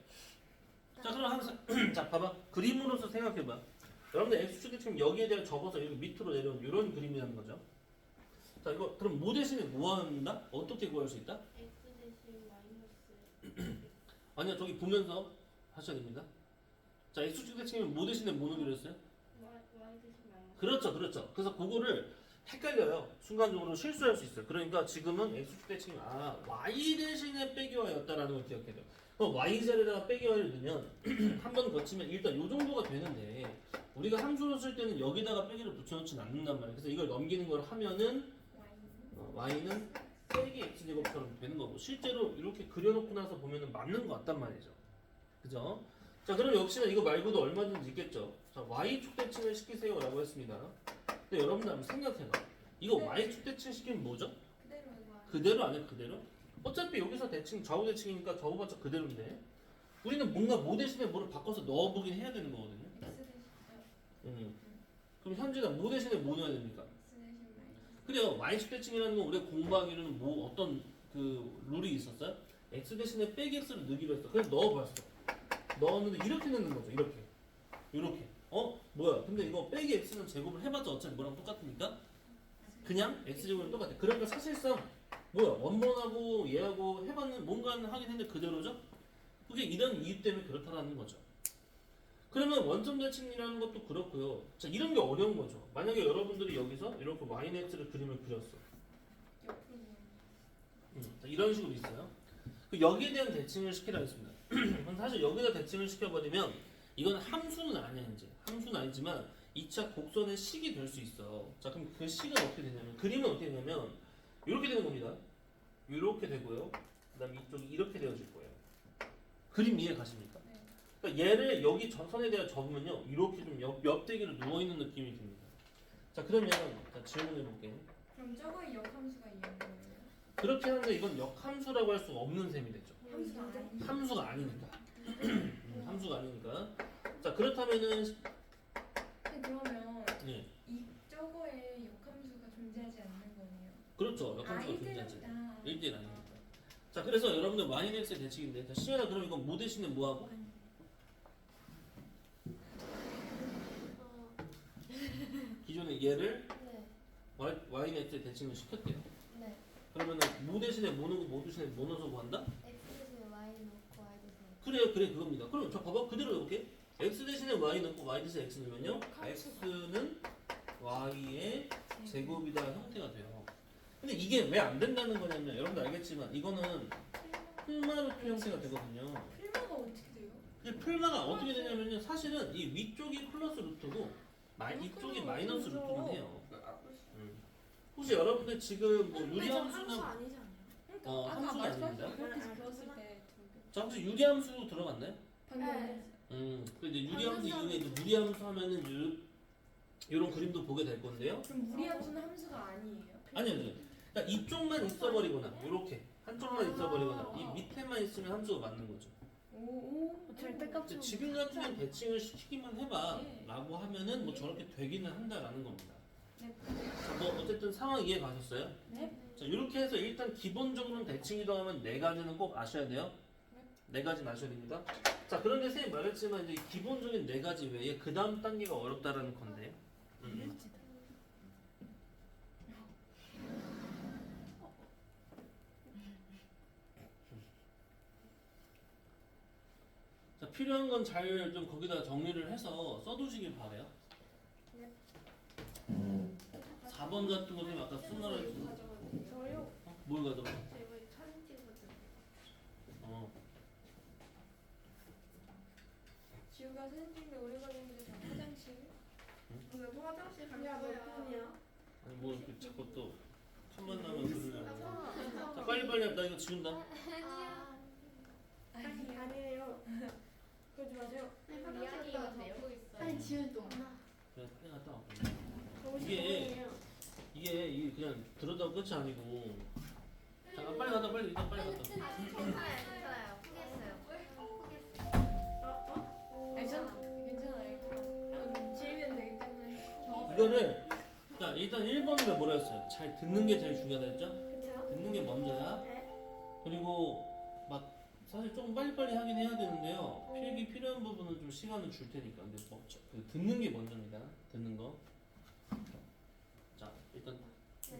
자, 그럼 항상 자, 봐봐. 그림으로서 생각해봐. 여러분들 x축 대칭 여기에 대한 접어서 이렇게 밑으로 내려온 이런 그림이라는 거죠. 자, 이거 그럼 뭐 대신에 뭐 한다? 어떻게 구할 수 있다? x 대신 마이너스 아니야, 저기 보면서 하셔야 됩니다. 자, x축 대칭이면 뭐 대신에 뭐 넣기로 했어요? y 대신 마이너스. 그렇죠, 그렇죠. 그래서 그거를 헷갈려요. 순간적으로 실수할 수 있어요. 그러니까 지금은 x축 대칭이 y 대신에 빼기 y였다라는 걸 기억해야 돼요. 그럼 y 자리에다가 빼기 y를 넣으면 한 번 거치면 일단 이 정도가 되는데 우리가 함수를 쓸 때는 여기다가 빼기를 붙여놓지는 않는단 말이에요. 그래서 이걸 넘기는 걸 하면은 y는 빼기 x제곱처럼 되는 거고 실제로 이렇게 그려놓고 나서 보면은 맞는 것 같단 말이죠. 그죠? 자, 그럼 역시나 이거 말고도 얼마든지 있겠죠. 자, y축 대칭을 시키세요 라고 했습니다. 근데 여러분들 한번 생각해봐. 이거 y축 대칭 시키면 뭐죠? 그대로 이거 그대로 아니야 그대로? 어차피 여기서 대칭 좌우 대칭이니까 저거봤자 그대로인데 우리는 뭔가 뭐 대신에 뭐를 바꿔서 넣어보긴 해야 되는 거거든요. x 대신 그럼 현재가 뭐 대신에 뭐 넣어야 됩니까? x 대신 마이너스. 그래요. y축 대칭이라는 건 우리가 공부하기로는 뭐 어떤 그 룰이 있었어요? x 대신에 빼기 x를 넣기로 했어. 그래서 넣어봤어. 넣었는데 이렇게 넣는 거죠. 이렇게. 뭐야? 근데 이거 빼기 x는 제곱을 해봤자 어차피 뭐랑 똑같으니까 그냥 x제곱이랑 똑같아. 그러니까 사실상 뭐야? 원본하고 얘하고 해봤는 뭔가는 하긴 했는데 그대로죠? 그게 이런 이유 때문에 그렇다라는 거죠. 그러면 원점 대칭이라는 것도 그렇고요. 자, 이런 게 어려운 거죠. 만약에 여러분들이 여기서 이렇게 yx를 그림을 그렸어. 옆으로 자, 이런 식으로 있어요. 그 여기에 대한 대칭을 시키라 했습니다. 그럼 사실 여기다 대칭을 시켜버리면 이건 함수는 아니야 이제. 함수는 아니지만 2차 곡선의 식이 될 수 있어. 자, 그럼 그 식은 어떻게 되냐면 그림은 어떻게 되냐면 이렇게 되는 겁니다. 이렇게 되고요. 그다음에 이쪽이 이렇게 되어질 거예요. 그림 이해 가십니까? 네. 그러니까 얘를 여기 전선에 대해 접으면요 이렇게 좀 옆대기로 누워 있는 느낌이 듭니다. 자, 그러면 자, 질문해 볼게요. 그럼 저거의 역함수가 이런 거예요? 그렇게 하는데 이건 역함수라고 할 수가 없는 셈이 되죠. 함수가 아니. 함수가 아니니까. 함수가 아니니까. 자, 그렇다면은 근데 그러면 예, 이 저거에 역함수가 존재하지 않는 거네요. 그렇죠. 역함수가 존재하지. 1대1 1대1 아니니까. 자, 그래서 여러분들 yx의 대칭인데, 자, 시연아 그럼 이건 뭐 대신에 뭐 하고? 기존에 얘를 네. yx의 대칭을 시켰대요. 네. 그러면은 뭐 대신에 뭐 넣고 뭐 대신에 뭐 넣어서 구한다? x 대신 y 넣고 y 대신. 그래 그겁니다. 그럼 자 봐봐 그대로 해볼게. x 대신에 y 넣고 y 대신에 x 넣으면요 x는 y의 제곱이다 형태가 돼요. 근데 이게 왜 안 된다는 거냐면 여러분들 알겠지만 이거는 풀마루트 형태가 되거든요. 필마가 어떻게 돼요? 근데 풀마가 어떻게 되냐면요 사실은 이 위쪽이 플러스 루트고 이쪽이 마이너스 루트긴 해요. 혹시 여러분들 지금 뭐 함수 유리함수나 아니잖아요. 그러니까 함수가 아까 아닙니다. 마지막에 그렇게 아, 배웠을 그렇구나. 때 자 혹시 유리함수 들어갔나요? 방금 네. 그 이제 유리함수 이후에 이제 무리함수 하면은 이런 그림도 보게 될 건데요. 그럼 무리함수는 함수가 아니에요? 아니요. 그러니까 이쪽만 있어버리거나 이렇게 한쪽만 있어버리거나 이 밑에만 있으면 함수가 맞는 거죠. 오. 절대값 근데 지금 같은 경우는 대칭을 시키기만 해봐 네. 라고 하면은 뭐 저렇게 되기는 한다라는 겁니다. 네. 자, 뭐 어쨌든 상황 이해 가셨어요? 네. 자, 이렇게 해서 일단 기본적으로는 대칭이라고 하면 네 가지는 꼭 아셔야 돼요. 네 가지는 아셔야 됩니다. 자, 그런데 선생님 말했지만 이제 기본적인 네 가지 외에 그 다음 단계가 어렵다라는 건데. 자, 필요한 건 잘 좀 거기다 정리를 해서 써두시길 바래요. 네. 4번 같은 거 선생님 아까 쓴 거를 저요? 뭘 가져가? 저 이거 사진 찍었잖아요. 지우가 사진 찍는데 오래 걸리는데 다 화장실. 왜 화장실 갈 야, 거야? 몇 분이야? 아니 뭐 이렇게 자꾸 또 틈만 나면 그러려고. 아, 자, 빨리빨리 나 이거 지운다. 아니요. 아니에요. 그러지 마세요. 리안이가 되고 있어요. 아니 지은 또. 그냥 빨리 갔다 와. 가고 이게- 싶어요. 이게 그냥 들어다 끝이 아니고. 잠깐 빨리 가다 빨리 일단 빨리 갔다. 괜찮아요. 포기했어요. 이거를 자 일단 1번에 뭐라 했어요? 잘 듣는 게 제일 중요하다 했죠? 그쵸? 듣는 게 먼저야. 네. 그리고 막 사실 조금 빨리빨리 하긴 해야 되는데요. 필기 필요한 부분은 좀 시간을 줄 테니까. 근데 그 듣는 게 먼저입니다. 듣는 거. 자 일단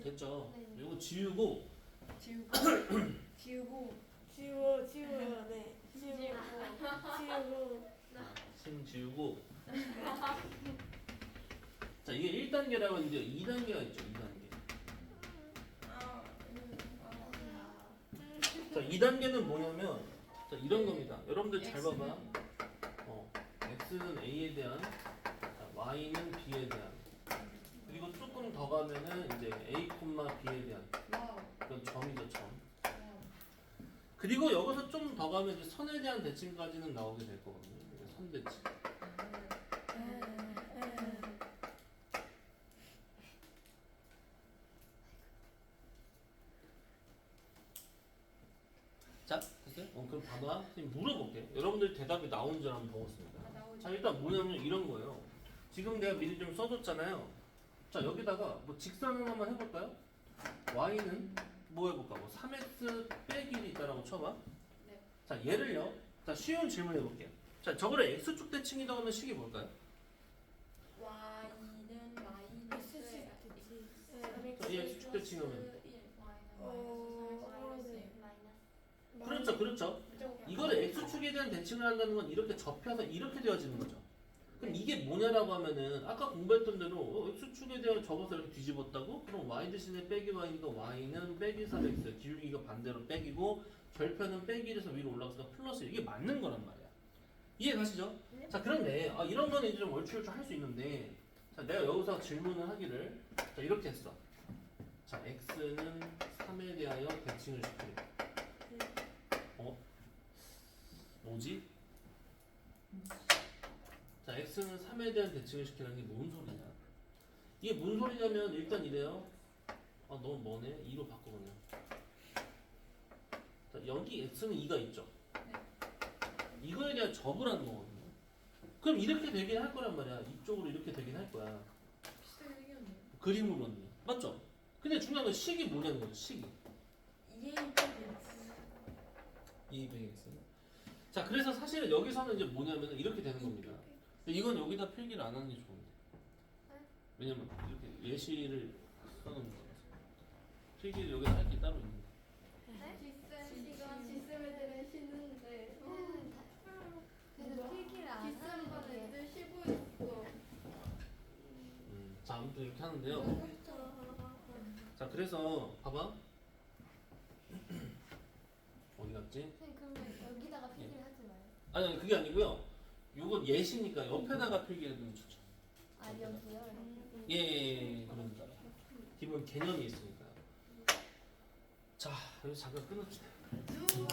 됐죠? 네. 이거 지우고 지우고 지우고 지워, 네. 지우고. 심 지우고 자 이게 1단계라고 했는데 2단계가 있죠. 2단계. 자 2단계는 뭐냐면 자 이런 겁니다. 여러분들 잘 봐봐. x는 a에 대한 자, y는 b에 대한 그리고 조금 더 가면은 이제 a, b에 대한 와우 그건 점이죠 점. 와우 그리고 여기서 좀 더 가면 이제 선에 대한 대칭까지는 나오게 될 거거든요. 선 대칭. 자, 됐어요? 그럼 봐봐. 지금 물어볼게. 여러분들 대답이 나온 줄 한번 보겠습니다. 다 나오죠. 자, 일단 뭐냐면 이런 거예요. 지금 내가 미리 좀 써줬잖아요. 자, 여기다가 뭐 직선을 한번 해볼까요? y는 뭐 해볼까? 뭐 3x 빼기 1이 있다라고 쳐봐. 네. 자, 얘를요. 자, 쉬운 질문 해볼게요. 자, 저거를 x축 대칭이라고 하면 식이 뭘까요? y는 마이너스 이 x축 대칭하면 네. 그렇죠, 그렇죠. 이거를 x축에 대한 대칭을 한다는 건 이렇게 접혀서 이렇게 되어지는 거죠. 그럼 이게 뭐냐라고 하면은 아까 공부했던 대로 x축에 대한 접어서 이렇게 뒤집었다고? 그럼 y 대신에 빼기 y니까 y는 빼기 3x 기울기가 반대로 빼기고 절편은 빼기 1에서 위로 올라가서 플러스 이게 맞는 거란 말이야. 이해 가시죠? 네. 자 그런데 이런 거는 이제 좀 얼추얼추 할 수 있는데 자 내가 여기서 질문을 하기를 자 이렇게 했어. 자 x는 3에 대하여 대칭을 시키래. 뭐지? 자, x는 3에 대한 대칭을 시키는 게 뭔 소리냐? 이게 뭔 소리냐면 일단 이래요. 너무 머네. 2로 바꾸거든요. 자, 여기 x는 2가 있죠? 이거에 대한 접을 하는 거거든요. 그럼 이렇게 되긴 할 거란 말이야. 이쪽으로 이렇게 되긴 할 거야. 비슷하게 생겼네요. 그림으로는. 맞죠? 근데 중요한 건 식이 뭐냐는 거죠. 식이. 2a 빼기 x 200x. 자, 그래서 사실은 여기서는 이제 뭐냐면 이렇게 되는 겁니다. 근데 이건 여기다 필기를 안 하는 게 좋은데. 왜냐면 이렇게 예시를 써놓는 거라서. 필기를 여기다 할 게 따로 있는데. 지쌤 애들은 쉬는데 그래서 필기를 안 하는 거는 애들 쉬고 있어. 자, 아무튼 이렇게 하는데요. 자, 그래서 봐봐. 어디 갔지? 선생님 그러면 여기다가 필기를 하지 마요. 아니, 그게 아니고요. 요건 예시니까 옆에다가 필기해두면 좋죠. 아 여기요? 예, 그러니까. 기본 개념이 있으니까. 자, 여기서 잠깐 끊읍시다. 우.